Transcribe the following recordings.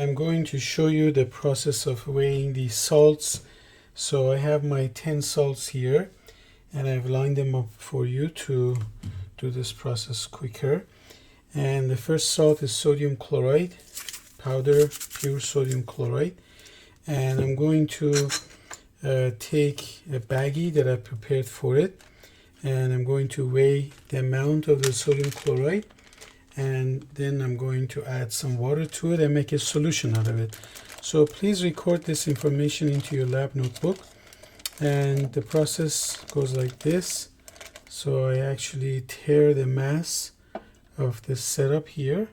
I'm going to show you the process of weighing the salts. So I have my 10 salts here, and I've lined them up for you to do this process quicker. And the first salt is sodium chloride, powder, pure sodium chloride. And I'm going to take a baggie that I prepared for it, and I'm going to weigh the amount of the sodium chloride, and then I'm going to add some water to it and make a solution out of it. So please record this information into your lab notebook, and the process goes like this. So I actually tear the mass of this setup here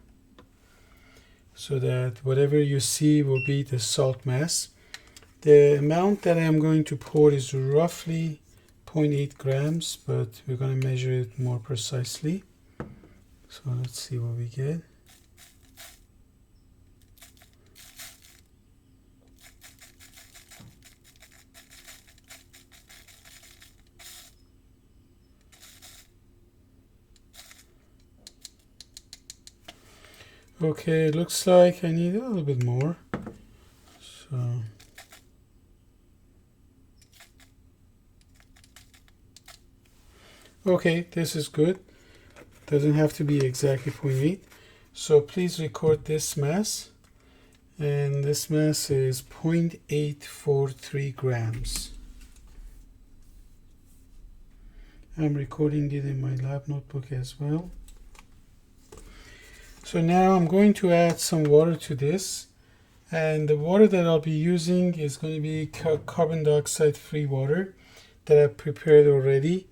so that whatever you see will be the salt mass. The amount that I'm going to pour is roughly 0.8 grams, but we're going to measure it more precisely. So let's see what we get. Okay, it looks like I need a little bit more. So okay, this is good. Doesn't have to be exactly 0.8. So please record this mass. And this mass is 0.843 grams. I'm recording it in my lab notebook as well. So now I'm going to add some water to this. And the water that I'll be using is going to be carbon dioxide free water that I've prepared already.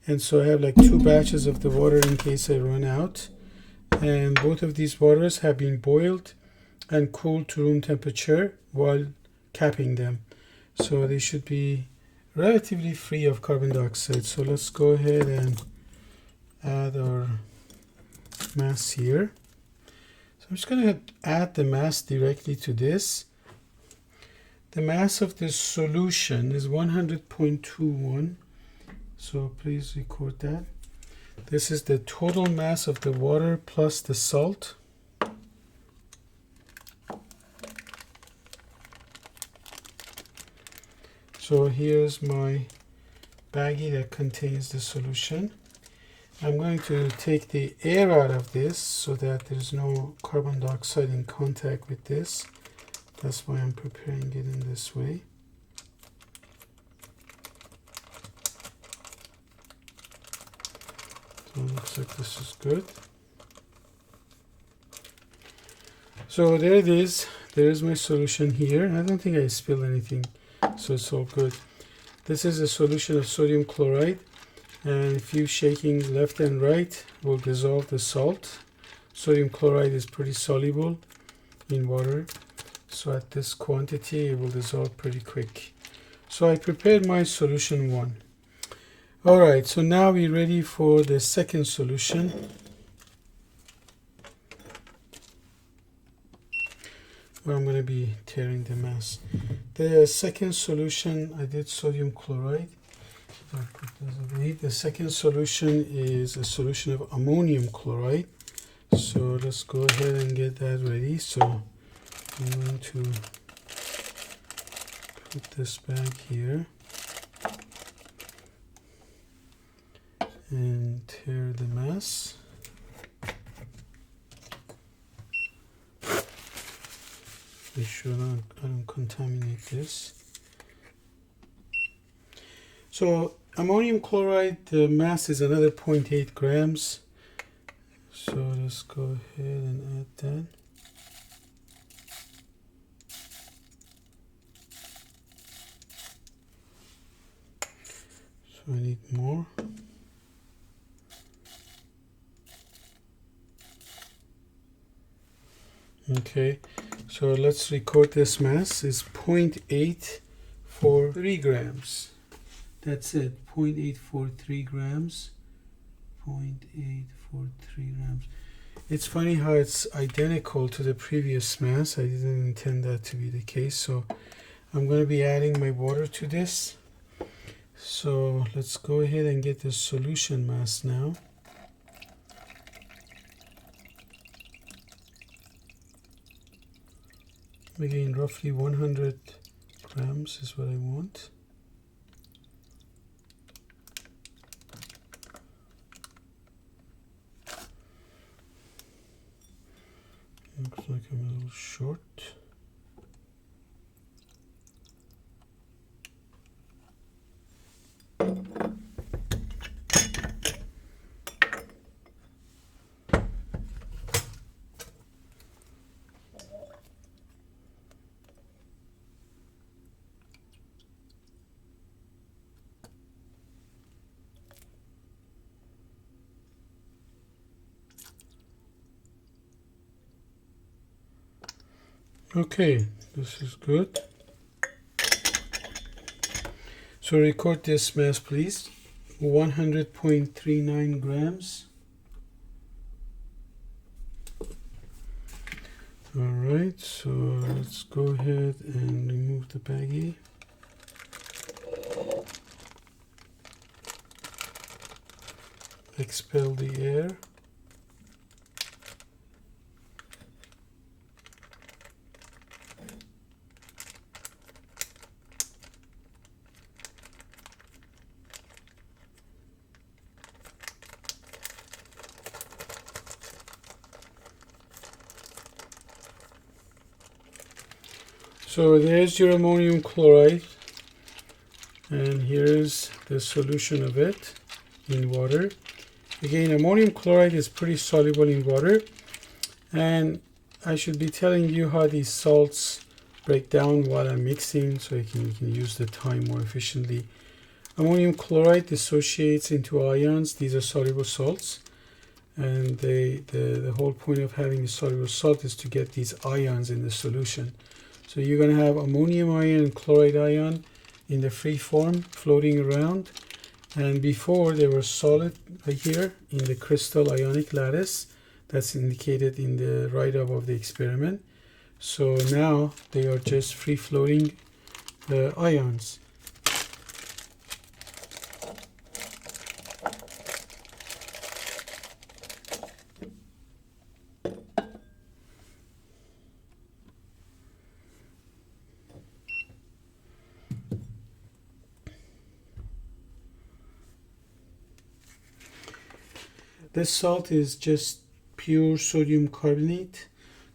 And so I have like 2 batches of the water in case I run out. And both of these waters have been boiled and cooled to room temperature while capping them. So they should be relatively free of carbon dioxide. So let's go ahead and add our mass here. So I'm just going to add the mass directly to this. The mass of this solution is 100.21. So please record that. This is the total mass of the water plus the salt. So here's my baggie that contains the solution. I'm going to take the air out of this so that there's no carbon dioxide in contact with this. That's why I'm preparing it in this way. So it looks like this is good. So there it is. There is my solution here. I don't think I spilled anything, so it's all good. This is a solution of sodium chloride, and a few shakings left and right will dissolve the salt. Sodium chloride is pretty soluble in water, so at this quantity it will dissolve pretty quick. So I prepared my solution 1. Alright, so now we're ready for the second solution. Where I'm going to be tearing the mass. The second solution, I did sodium chloride. The second solution is a solution of ammonium chloride. So let's go ahead and get that ready. So I'm going to put this back here and tear the mass. Make sure I don't contaminate this. So ammonium chloride, the mass is another 0.8 grams. So let's go ahead and add that. So I need more. Okay, so let's record this mass. It's 0.843 grams. That's it, 0.843 grams. 0.843 grams. It's funny how it's identical to the previous mass. I didn't intend that to be the case. So I'm going to be adding my water to this. So let's go ahead and get the solution mass now. Again, roughly 100 grams is what I want. Looks like I'm a little short. Okay, this is good. So record this mass, please. 100.39 grams. Alright, so let's go ahead and remove the baggie. Expel the air. So there's your ammonium chloride, and here's the solution of it in water. Again, ammonium chloride is pretty soluble in water, and I should be telling you how these salts break down while I'm mixing, so you can use the time more efficiently. Ammonium chloride dissociates into ions. These are soluble salts, and the whole point of having a soluble salt is to get these ions in the solution. So you're going to have ammonium ion and chloride ion in the free form floating around, and before they were solid right here in the crystal ionic lattice that's indicated in the write-up of the experiment. So now they are just free floating ions. This salt is just pure sodium carbonate,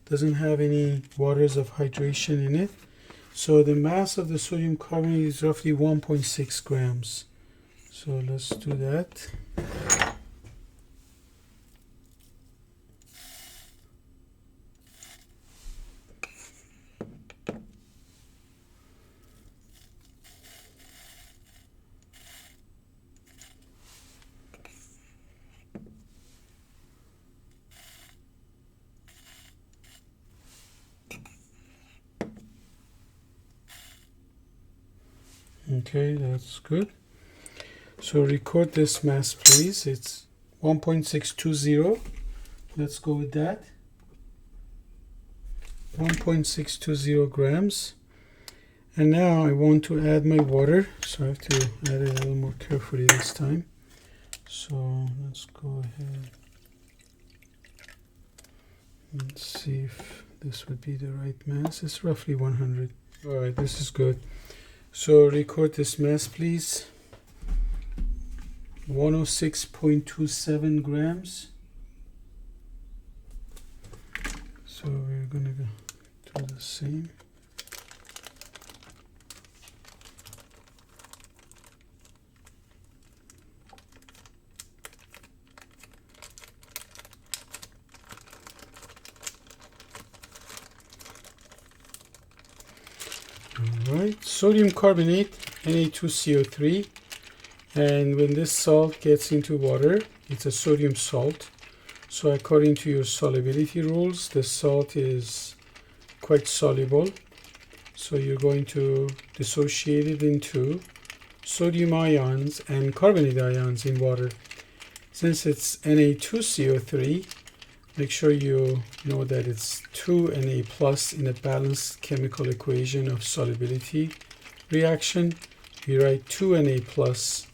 doesn't have any waters of hydration in it. So the mass of the sodium carbonate is roughly 1.6 grams. So let's do that. Okay, that's good. So record this mass, please. It's 1.620. Let's go with that. 1.620 grams. And now I want to add my water, so I have to add it a little more carefully this time. So let's go ahead and see if this would be the right mass. It's roughly 100. All right, this is good. So record this mass, please. 106.27 grams. So we're gonna do the same. Alright, sodium carbonate, Na2CO3, and when this salt gets into water, it's a sodium salt. So according to your solubility rules, the salt is quite soluble. So you're going to dissociate it into sodium ions and carbonate ions in water. Since it's Na2CO3, make sure you know that it's 2 Na plus in a balanced chemical equation of solubility reaction. We write 2 Na plus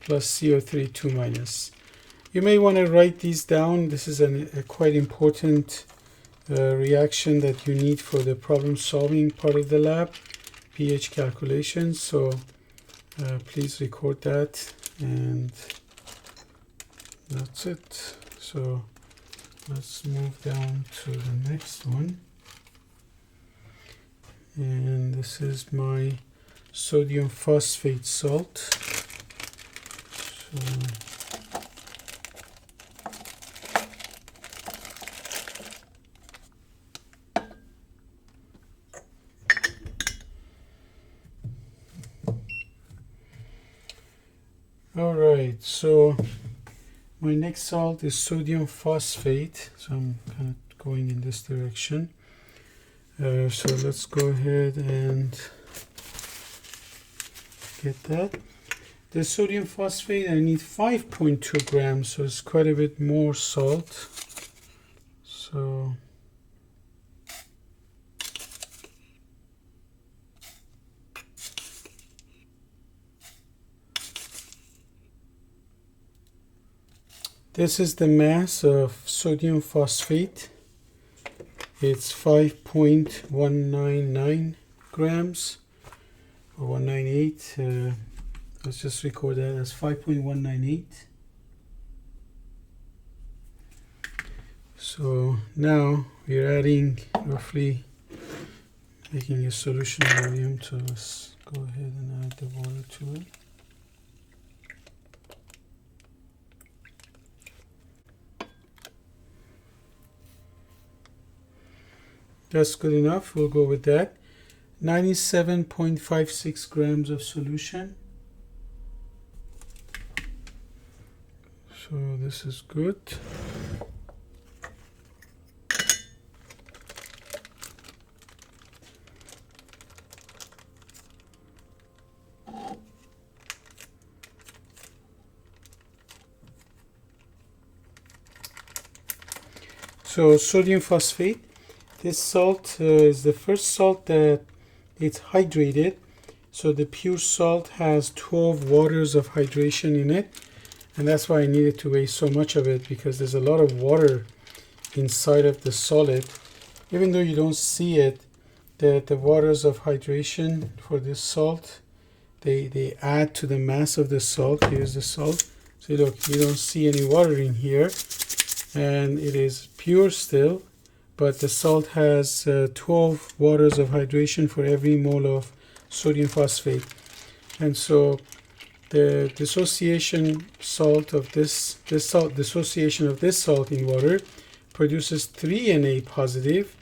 CO3 2 minus. You may want to write these down. This is a quite important reaction that you need for the problem solving part of the lab, pH calculations. So please record that, and that's it. So let's move down to the next one. And this is my sodium phosphate salt. So all right, so my next salt is sodium phosphate. So I'm kind of going in this direction. So let's go ahead and get that. The sodium phosphate, I need 5.2 grams, so it's quite a bit more salt. So this is the mass of sodium phosphate. It's 5.199 grams, or 198. Let's just record that as 5.198. So now we're adding roughly, making a solution volume. So let's go ahead and add the water to it. That's good enough. We'll go with that. 97.56 grams of solution. So this is good. So sodium phosphate. This salt is the first salt that it's hydrated. So the pure salt has 12 waters of hydration in it. And that's why I needed to weigh so much of it, because there's a lot of water inside of the solid. Even though you don't see it, the waters of hydration for this salt, they add to the mass of the salt. Here's the salt. So look, you don't see any water in here. And it is pure still. But the salt has 12 waters of hydration for every mole of sodium phosphate. And so the dissociation salt of this dissociation of this salt in water produces 3 Na positive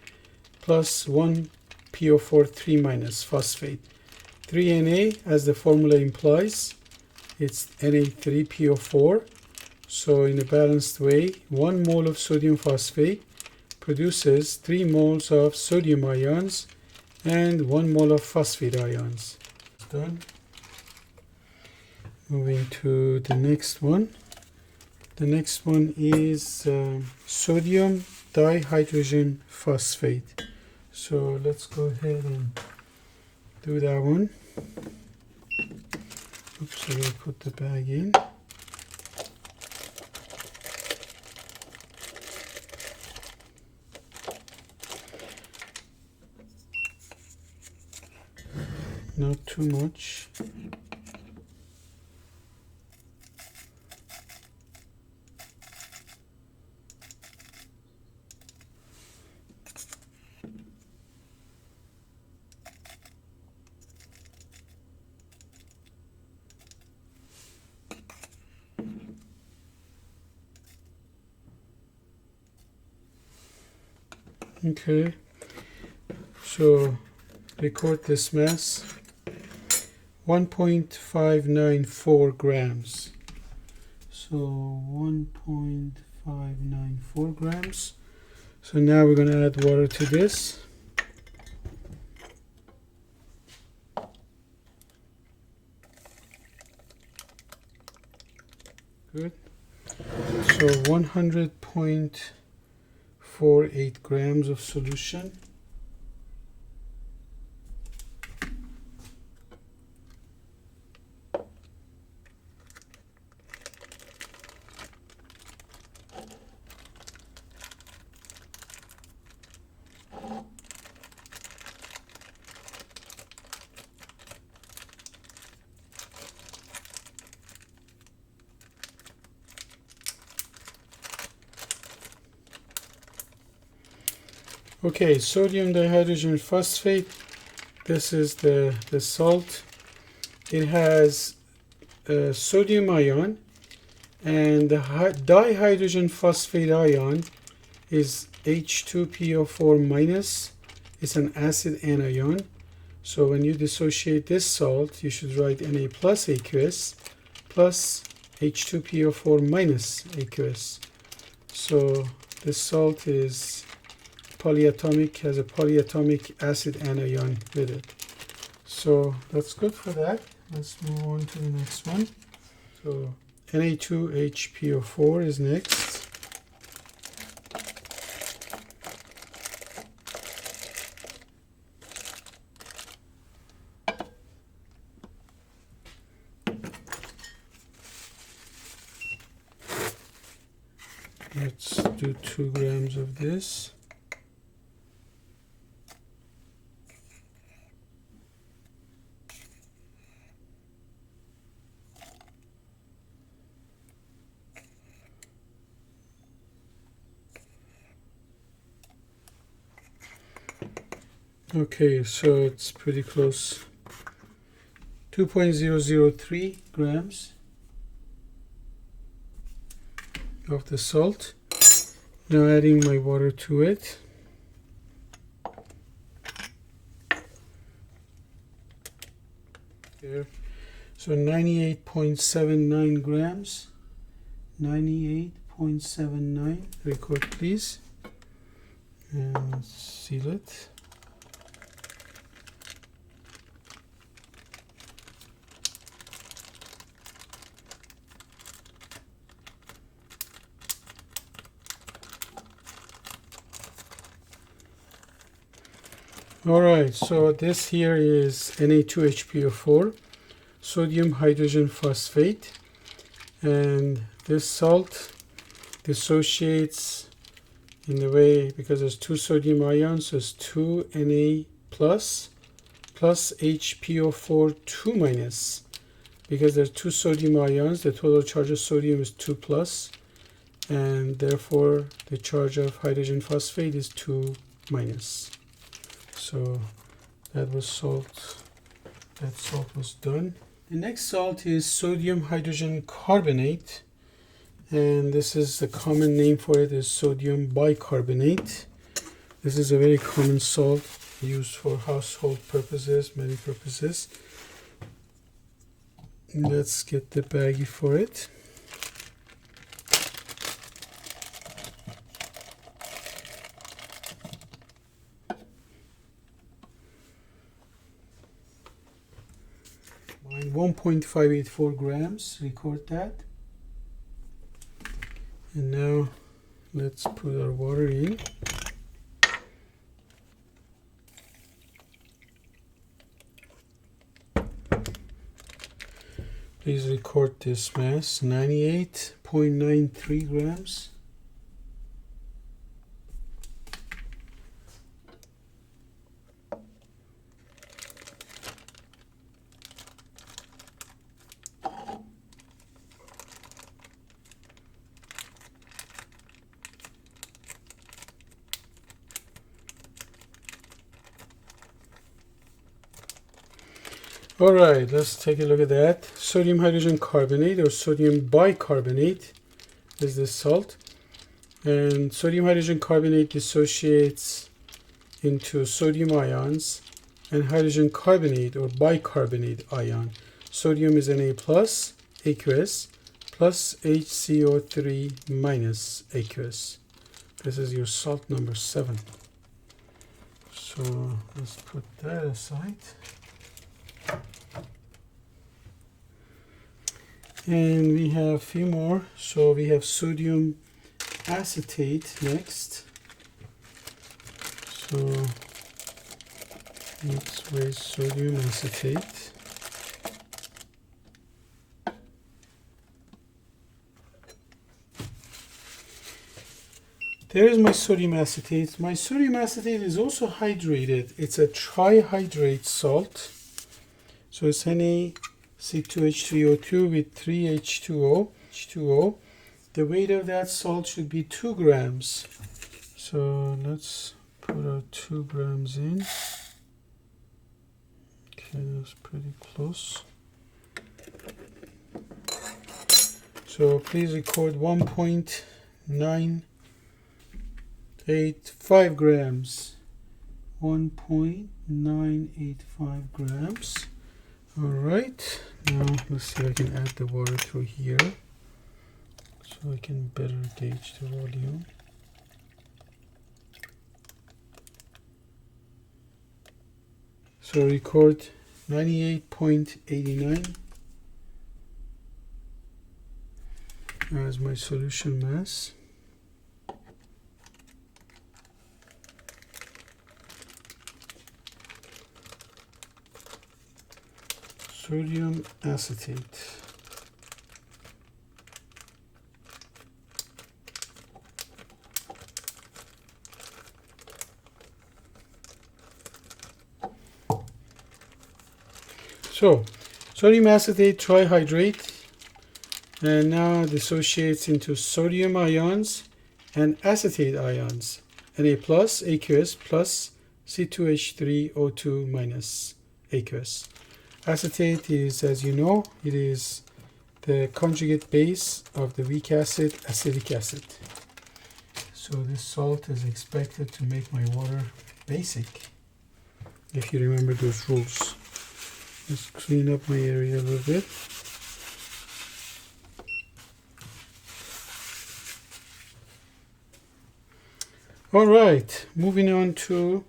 plus 1 PO4 3 minus phosphate. 3 Na, as the formula implies, it's Na3PO4. So in a balanced way, 1 mole of sodium phosphate produces 3 moles of sodium ions and 1 mole of phosphate ions. Done. Moving to the next one. The next one is sodium dihydrogen phosphate. So let's go ahead and do that one. Oops, so we'll put the bag in. Not too much. Okay, so record this mass. 1.594 grams. So 1.594 grams. So now we're going to add water to this. Good. So 100.48 grams of solution. Okay, sodium dihydrogen phosphate. This is the salt. It has a sodium ion, and the dihydrogen phosphate ion is H2PO4 minus. It's an acid anion. So when you dissociate this salt, you should write Na plus aqueous plus H2PO4 minus aqueous. So this salt is polyatomic, has a polyatomic acid anion with it. So that's good for that. Let's move on to the next one. So Na2HPO4 is next. Let's do 2 grams of this. Okay, so it's pretty close. 2.003 grams of the salt. Now adding my water to it. There. So 98.79 grams. 98.79. Record please. And seal it. Alright, so this here is Na2HPO4, sodium hydrogen phosphate, and this salt dissociates in the way, because there's 2 sodium ions, so it's 2 Na plus HPO4 2 minus. Because there's 2 sodium ions, the total charge of sodium is 2 plus, and therefore the charge of hydrogen phosphate is 2 minus. So that was salt. That salt was done. The next salt is sodium hydrogen carbonate, and this is the common name for it is sodium bicarbonate. This is a very common salt used for household purposes, many purposes. Let's get the baggie for it. Mine 1.584 grams, record that. And now let's put our water in. Please record this mass, 98.93 grams. Alright, let's take a look at that. Sodium hydrogen carbonate or sodium bicarbonate is this salt. And sodium hydrogen carbonate dissociates into sodium ions and hydrogen carbonate or bicarbonate ion. Sodium is Na plus aqueous plus HCO3 minus aqueous. This is your salt number 7. So let's put that aside. And we have a few more. So we have sodium acetate next. So let's weigh sodium acetate. There is my sodium acetate. My sodium acetate is also hydrated. It's a trihydrate salt. So it's NaC2H3O2 with 3H2O. The weight of that salt should be 2 grams. So let's put put our 2 grams in. Okay, that's pretty close. So please record 1.985 grams. 1.985 grams. All right, now let's see if I can add the water through here so I can better gauge the volume. So record 98.89 as my solution mass. Sodium acetate. So, sodium acetate trihydrate, and now dissociates into sodium ions and acetate ions, Na plus, aqueous, plus C2H3O2 minus aqueous. Acetate is, as you know, it is the conjugate base of the weak acid, acetic acid. So this salt is expected to make my water basic, if you remember those rules. Let's clean up my area a little bit. All right, moving on to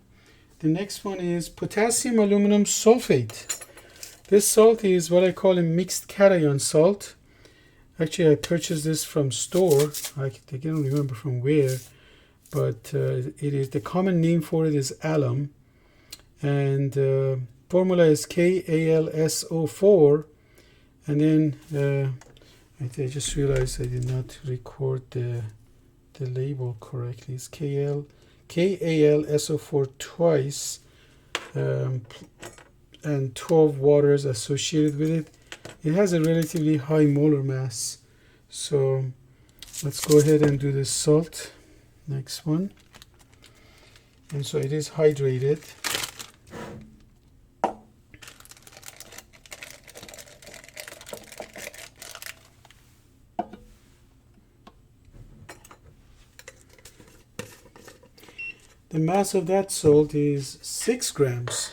the next one is potassium aluminum sulfate. This salt is what I call a mixed cation salt. Actually, I purchased this from store. I can't remember from where, but it is, the common name for it is alum, and formula is KAlSO4. And then I just realized I did not record the label correctly. It's KAlSO4 twice, and 12 waters associated with it. It has a relatively high molar mass. So let's go ahead and do this salt. Next one. And so it is hydrated. The mass of that salt is 6 grams.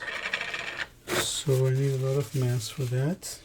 So I need a lot of mass for that.